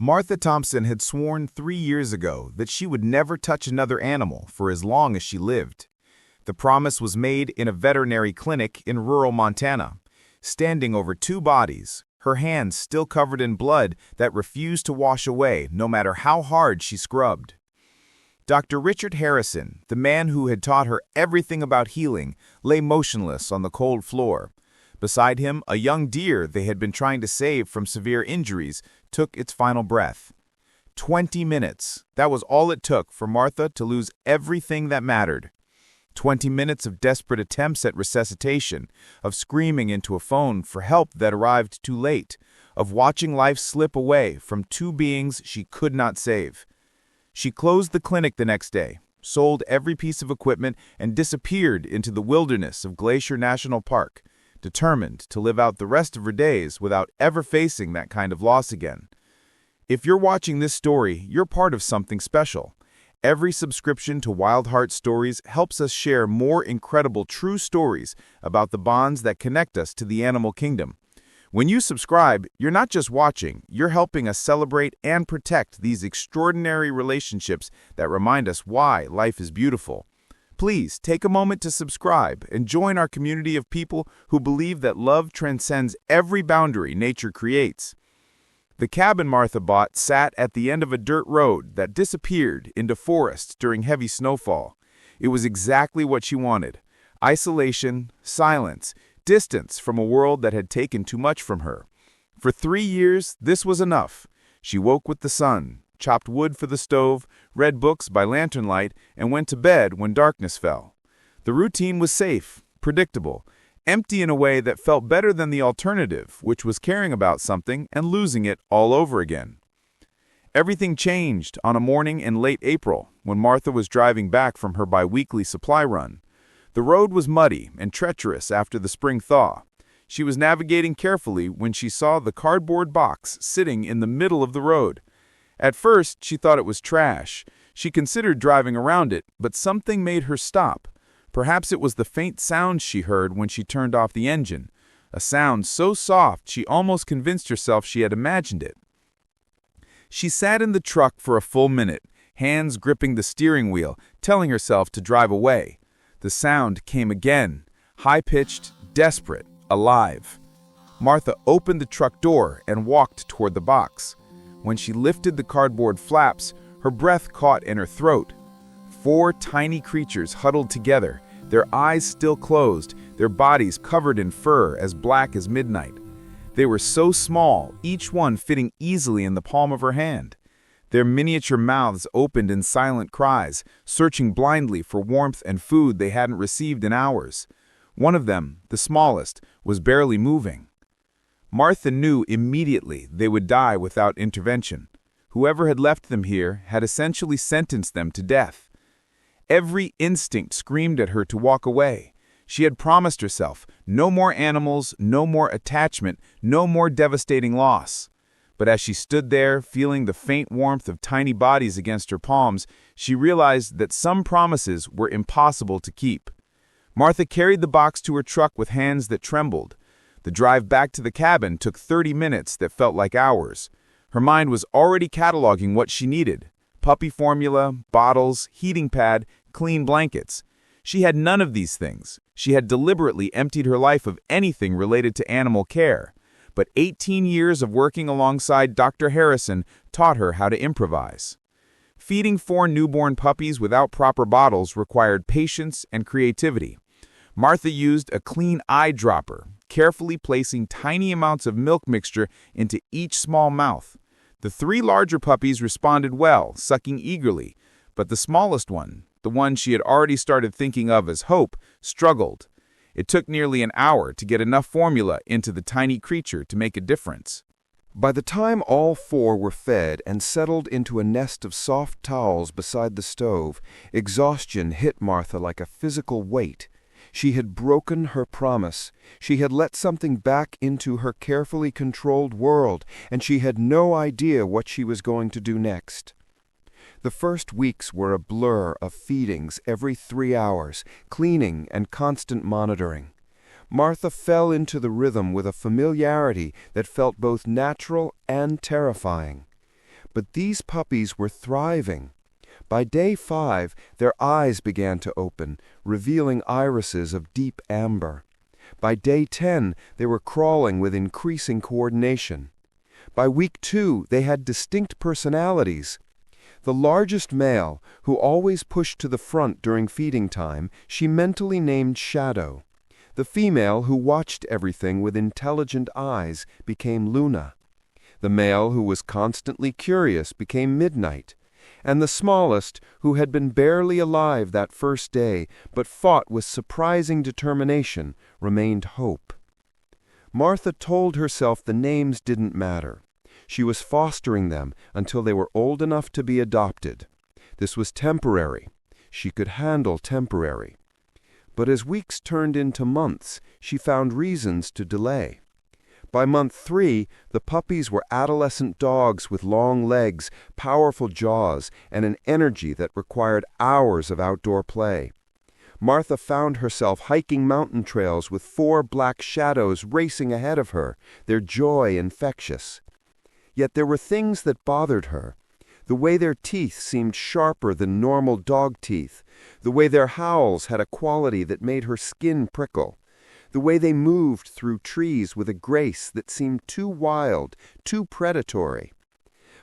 Martha Thompson had sworn 3 years ago that she would never touch another animal for as long as she lived. The promise was made in a veterinary clinic in rural Montana, standing over two bodies, her hands still covered in blood that refused to wash away no matter how hard she scrubbed. Dr. Richard Harrison, the man who had taught her everything about healing, lay motionless on the cold floor. Beside him, a young deer they had been trying to save from severe injuries took its final breath. 20 minutes. That was all it took for Martha to lose everything that mattered. 20 minutes of desperate attempts at resuscitation, of screaming into a phone for help that arrived too late, of watching life slip away from two beings she could not save. She closed the clinic the next day, sold every piece of equipment, and disappeared into the wilderness of Glacier National Park, determined to live out the rest of her days without ever facing that kind of loss again. If you're watching this story, you're part of something special. Every subscription to Wild Heart Stories helps us share more incredible true stories about the bonds that connect us to the animal kingdom. When you subscribe, you're not just watching, you're helping us celebrate and protect these extraordinary relationships that remind us why life is beautiful. Please take a moment to subscribe and join our community of people who believe that love transcends every boundary nature creates. The cabin Martha bought sat at the end of a dirt road that disappeared into forest during heavy snowfall. It was exactly what she wanted: isolation, silence, distance from a world that had taken too much from her. For 3 years, this was enough. She woke with the sun, chopped wood for the stove, read books by lantern light, and went to bed when darkness fell. The routine was safe, predictable, empty in a way that felt better than the alternative, which was caring about something and losing it all over again. Everything changed on a morning in late April when Martha was driving back from her bi-weekly supply run. The road was muddy and treacherous after the spring thaw. She was navigating carefully when she saw the cardboard box sitting in the middle of the road. At first, she thought it was trash. She considered driving around it, but something made her stop. Perhaps it was the faint sound she heard when she turned off the engine, a sound so soft she almost convinced herself she had imagined it. She sat in the truck for a full minute, hands gripping the steering wheel, telling herself to drive away. The sound came again, high-pitched, desperate, alive. Martha opened the truck door and walked toward the box. When she lifted the cardboard flaps, her breath caught in her throat. 4 tiny creatures huddled together, their eyes still closed, their bodies covered in fur as black as midnight. They were so small, each one fitting easily in the palm of her hand. Their miniature mouths opened in silent cries, searching blindly for warmth and food they hadn't received in hours. One of them, the smallest, was barely moving. Martha knew immediately they would die without intervention. Whoever had left them here had essentially sentenced them to death. Every instinct screamed at her to walk away. She had promised herself, no more animals, no more attachment, no more devastating loss. But as she stood there, feeling the faint warmth of tiny bodies against her palms, she realized that some promises were impossible to keep. Martha carried the box to her truck with hands that trembled. The drive back to the cabin took 30 minutes that felt like hours. Her mind was already cataloging what she needed: puppy formula, bottles, heating pad, clean blankets. She had none of these things. She had deliberately emptied her life of anything related to animal care. But 18 years of working alongside Dr. Harrison taught her how to improvise. Feeding 4 newborn puppies without proper bottles required patience and creativity. Martha used a clean eyedropper, carefully placing tiny amounts of milk mixture into each small mouth. The 3 larger puppies responded well, sucking eagerly, but the smallest one, the one she had already started thinking of as Hope, struggled. It took nearly an hour to get enough formula into the tiny creature to make a difference. By the time all 4 were fed and settled into a nest of soft towels beside the stove, exhaustion hit Martha like a physical weight. She had broken her promise. She had let something back into her carefully controlled world, and she had no idea what she was going to do next. The first weeks were a blur of feedings every 3 hours, cleaning and constant monitoring. Martha fell into the rhythm with a familiarity that felt both natural and terrifying. But these puppies were thriving. By day 5, their eyes began to open, revealing irises of deep amber. By day 10, they were crawling with increasing coordination. By week 2, they had distinct personalities. The largest male, who always pushed to the front during feeding time, she mentally named Shadow. The female, who watched everything with intelligent eyes, became Luna. The male, who was constantly curious, became Midnight. And the smallest, who had been barely alive that first day, but fought with surprising determination, remained Hope. Martha told herself the names didn't matter. She was fostering them until they were old enough to be adopted. This was temporary. She could handle temporary. But as weeks turned into months, she found reasons to delay. By month 3, the puppies were adolescent dogs with long legs, powerful jaws, and an energy that required hours of outdoor play. Martha found herself hiking mountain trails with 4 black shadows racing ahead of her, their joy infectious. Yet there were things that bothered her. The way their teeth seemed sharper than normal dog teeth, the way their howls had a quality that made her skin prickle, the way they moved through trees with a grace that seemed too wild, too predatory.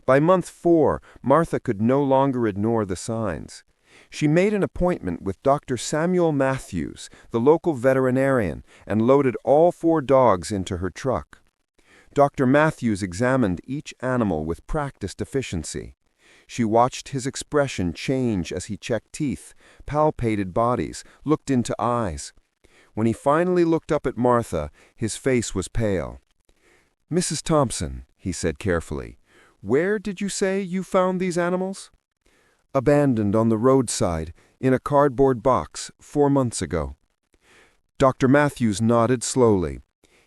By month 4, Martha could no longer ignore the signs. She made an appointment with Dr. Samuel Matthews, the local veterinarian, and loaded all 4 dogs into her truck. Dr. Matthews examined each animal with practiced efficiency. She watched his expression change as he checked teeth, palpated bodies, looked into eyes. When he finally looked up at Martha, his face was pale. "Mrs. Thompson," he said carefully, "where did you say you found these animals?" "Abandoned on the roadside, in a cardboard box, 4 months ago." Dr. Matthews nodded slowly.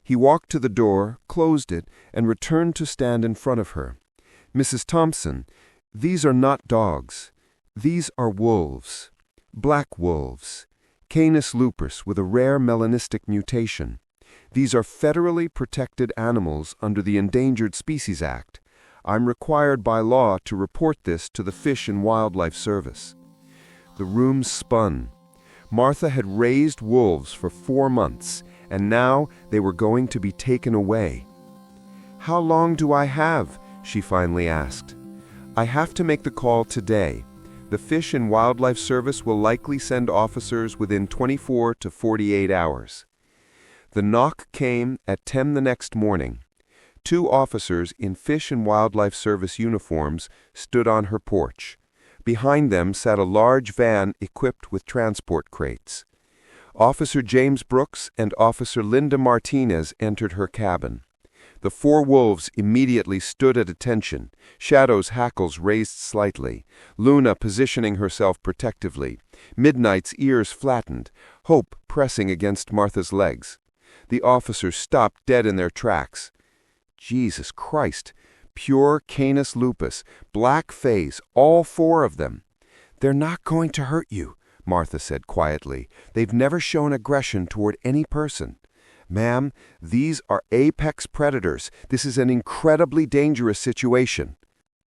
He walked to the door, closed it, and returned to stand in front of her. "Mrs. Thompson, these are not dogs. These are wolves. Black wolves. Canis lupus with a rare melanistic mutation. These are federally protected animals under the Endangered Species Act. I'm required by law to report this to the Fish and Wildlife Service." The room spun. Martha had raised wolves for 4 months, and now they were going to be taken away. "How long do I have?" she finally asked. "I have to make the call today. The Fish and Wildlife Service will likely send officers within 24 to 48 hours. The knock came at 10 the next morning. 2 officers in Fish and Wildlife Service uniforms stood on her porch. Behind them sat a large van equipped with transport crates. Officer James Brooks and Officer Linda Martinez entered her cabin. The 4 wolves immediately stood at attention, Shadow's hackles raised slightly, Luna positioning herself protectively, Midnight's ears flattened, Hope pressing against Martha's legs. The officers stopped dead in their tracks. Jesus Christ! Pure Canis lupus, black face, all 4 of them. "They're not going to hurt you," Martha said quietly. "They've never shown aggression toward any person. Ma'am, these are apex predators. This is an incredibly dangerous situation."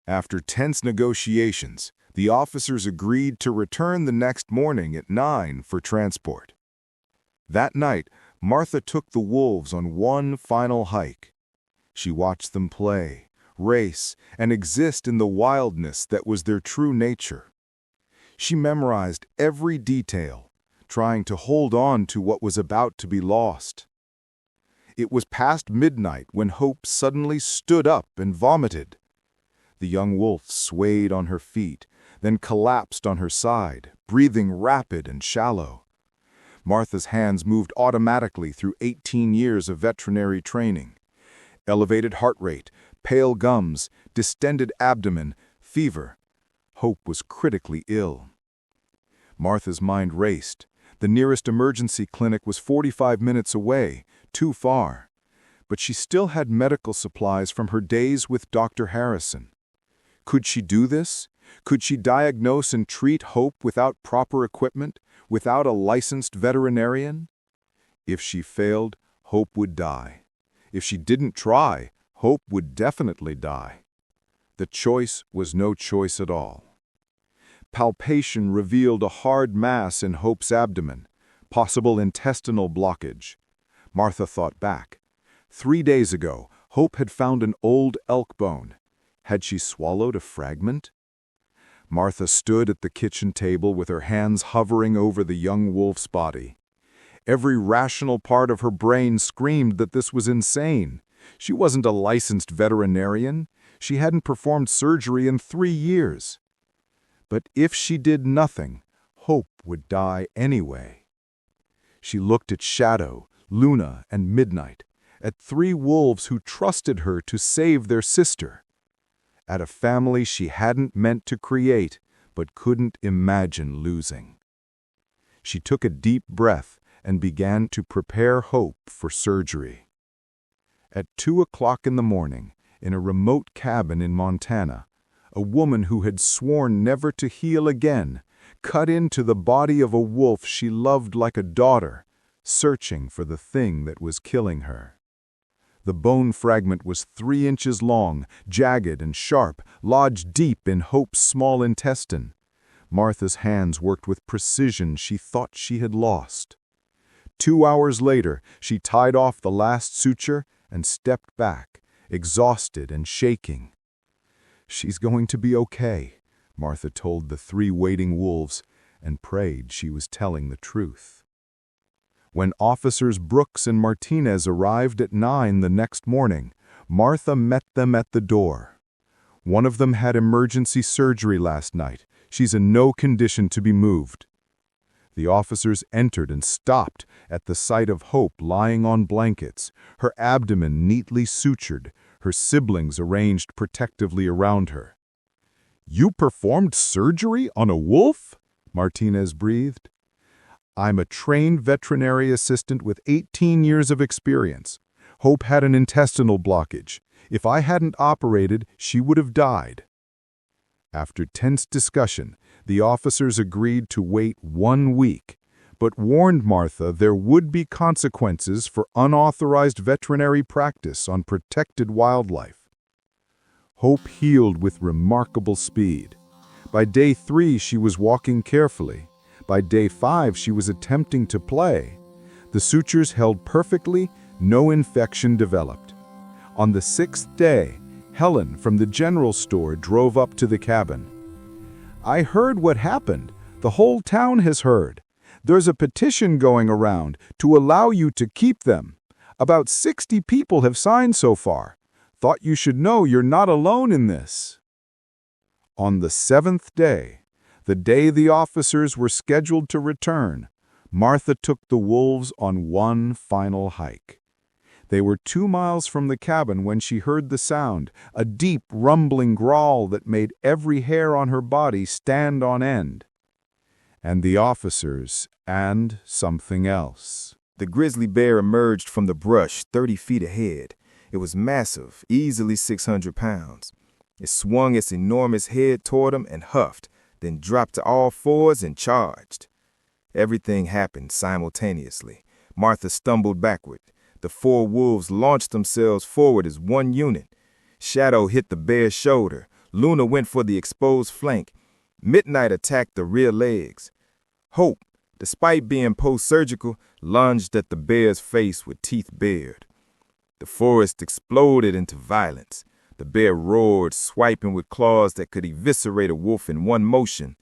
After tense negotiations, the officers agreed to return the next morning at 9 for transport. That night, Martha took the wolves on one final hike. She watched them play, race, and exist in the wildness that was their true nature. She memorized every detail, trying to hold on to what was about to be lost. It was past midnight when Hope suddenly stood up and vomited. The young wolf swayed on her feet, then collapsed on her side, breathing rapid and shallow. Martha's hands moved automatically through 18 years of veterinary training. Elevated heart rate, pale gums, distended abdomen, fever. Hope was critically ill. Martha's mind raced. The nearest emergency clinic was 45 minutes away, too far. But she still had medical supplies from her days with Dr. Harrison. Could she do this? Could she diagnose and treat Hope without proper equipment, without a licensed veterinarian? If she failed, Hope would die. If she didn't try, Hope would definitely die. The choice was no choice at all. Palpation revealed a hard mass in Hope's abdomen, possible intestinal blockage. Martha thought back. 3 days ago, Hope had found an old elk bone. Had she swallowed a fragment? Martha stood at the kitchen table with her hands hovering over the young wolf's body. Every rational part of her brain screamed that this was insane. She wasn't a licensed veterinarian. She hadn't performed surgery in 3 years. But if she did nothing, Hope would die anyway. She looked at Shadow, Luna, and Midnight, at 3 wolves who trusted her to save their sister, at a family she hadn't meant to create but couldn't imagine losing. She took a deep breath and began to prepare Hope for surgery. At 2 o'clock in the morning, in a remote cabin in Montana, a woman who had sworn never to heal again cut into the body of a wolf she loved like a daughter, searching for the thing that was killing her. The bone fragment was 3 inches long, jagged and sharp, lodged deep in Hope's small intestine. Martha's hands worked with precision she thought she had lost. 2 hours later, she tied off the last suture and stepped back, exhausted and shaking. "She's going to be okay," Martha told the 3 waiting wolves, and prayed she was telling the truth. When officers Brooks and Martinez arrived at 9 the next morning, Martha met them at the door. "One of them had emergency surgery last night. She's in no condition to be moved." The officers entered and stopped at the sight of Hope lying on blankets, her abdomen neatly sutured, her siblings arranged protectively around her. "You performed surgery on a wolf?" Martinez breathed. "I'm a trained veterinary assistant with 18 years of experience. Hope had an intestinal blockage. If I hadn't operated, she would have died." After tense discussion, the officers agreed to wait 1 week, but warned Martha there would be consequences for unauthorized veterinary practice on protected wildlife. Hope healed with remarkable speed. By day 3, she was walking carefully. By day 5, she was attempting to play. The sutures held perfectly, no infection developed. On the 6th day, Helen from the general store drove up to the cabin. "I heard what happened. The whole town has heard. There's a petition going around to allow you to keep them. About 60 people have signed so far. Thought you should know you're not alone in this." On the 7th day, the day the officers were scheduled to return, Martha took the wolves on one final hike. They were 2 miles from the cabin when she heard the sound, a deep, rumbling growl that made every hair on her body stand on end. And the officers, and something else. The grizzly bear emerged from the brush 30 feet ahead. It was massive, easily 600 pounds. It swung its enormous head toward him and huffed, then dropped to all 4s and charged. Everything happened simultaneously. Martha stumbled backward. The 4 wolves launched themselves forward as one unit. Shadow hit the bear's shoulder. Luna went for the exposed flank. Midnight attacked the rear legs. Hope, despite being post-surgical, lunged at the bear's face with teeth bared. The forest exploded into violence. The bear roared, swiping with claws that could eviscerate a wolf in one motion.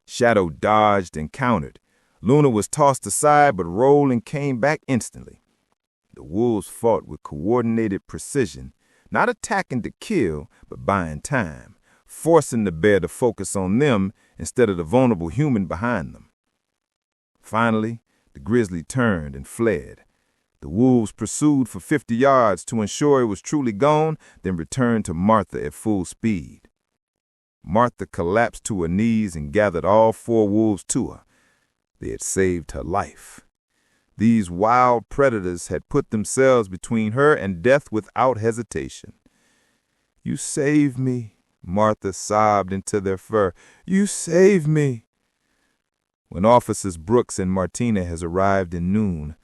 Shadow dodged and countered. Luna was tossed aside but rolled and came back instantly. The wolves fought with coordinated precision, not attacking to kill, but buying time, forcing the bear to focus on them instead of the vulnerable human behind them. Finally, the grizzly turned and fled. The wolves pursued for 50 yards to ensure it was truly gone, then returned to Martha at full speed. Martha collapsed to her knees and gathered all 4 wolves to her. They had saved her life. These wild predators had put themselves between her and death without hesitation. "You saved me," Martha sobbed into their fur. "You saved me." When Officers Brooks and Martinez arrived at noon,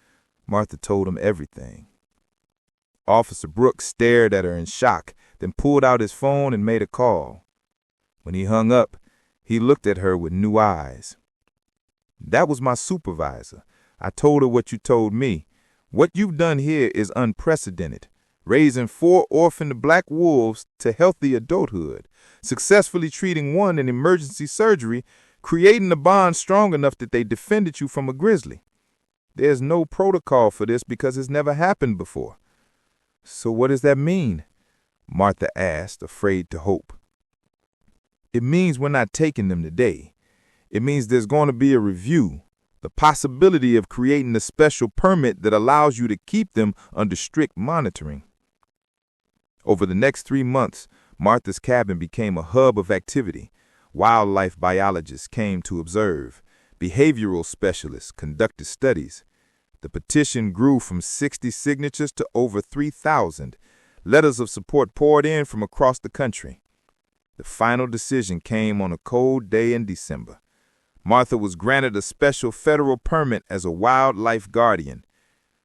Martha told them everything. Officer Brooks stared at her in shock, then pulled out his phone and made a call. When he hung up, he looked at her with new eyes. "That was my supervisor. I told her what you told me. What you've done here is unprecedented. Raising 4 orphaned black wolves to healthy adulthood, successfully treating one in emergency surgery, creating a bond strong enough that they defended you from a grizzly. There's no protocol for this because it's never happened before." "So what does that mean?" Martha asked, afraid to hope. "It means we're not taking them today. It means there's going to be a review, the possibility of creating a special permit that allows you to keep them under strict monitoring." Over the next 3 months, Martha's cabin became a hub of activity. Wildlife biologists came to observe. Behavioral specialists conducted studies. The petition grew from 60 signatures to over 3,000. Letters of support poured in from across the country. The final decision came on a cold day in December. Martha was granted a special federal permit as a wildlife guardian.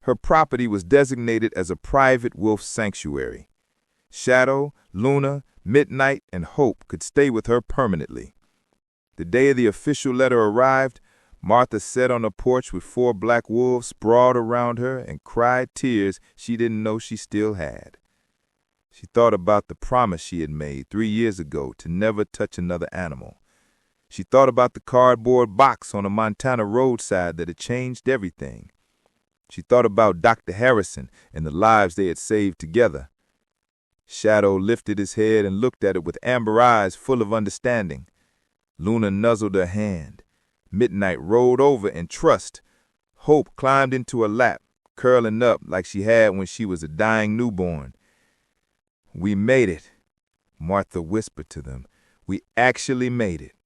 Her property was designated as a private wolf sanctuary. Shadow, Luna, Midnight, and Hope could stay with her permanently. The day the official letter arrived, Martha sat on the porch with 4 black wolves sprawled around her and cried tears she didn't know she still had. She thought about the promise she had made 3 years ago to never touch another animal. She thought about the cardboard box on a Montana roadside that had changed everything. She thought about Dr. Harrison and the lives they had saved together. Shadow lifted his head and looked at it with amber eyes full of understanding. Luna nuzzled her hand. Midnight rolled over in trust. Hope climbed into her lap, curling up like she had when she was a dying newborn. "We made it," Martha whispered to them. "We actually made it."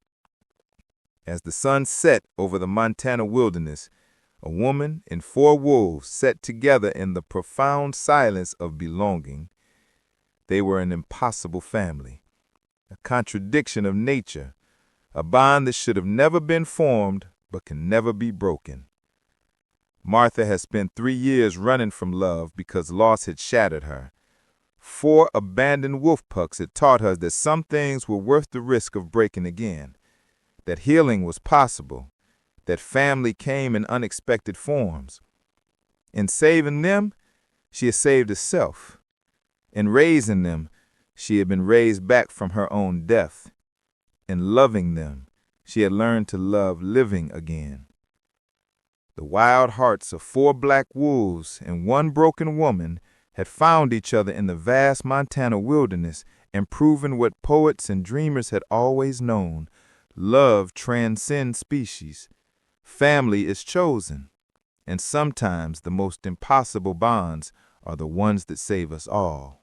As the sun set over the Montana wilderness, a woman and 4 wolves sat together in the profound silence of belonging. They were an impossible family, a contradiction of nature, a bond that should have never been formed but can never be broken. Martha has spent 3 years running from love because loss had shattered her. 4 abandoned wolf pups had taught her that some things were worth the risk of breaking again, that healing was possible, that family came in unexpected forms. In saving them, she had saved herself. In raising them, she had been raised back from her own death. In loving them, she had learned to love living again. The wild hearts of 4 black wolves and 1 broken woman had found each other in the vast Montana wilderness and proven what poets and dreamers had always known: love transcends species. Family is chosen, and sometimes the most impossible bonds are the ones that save us all.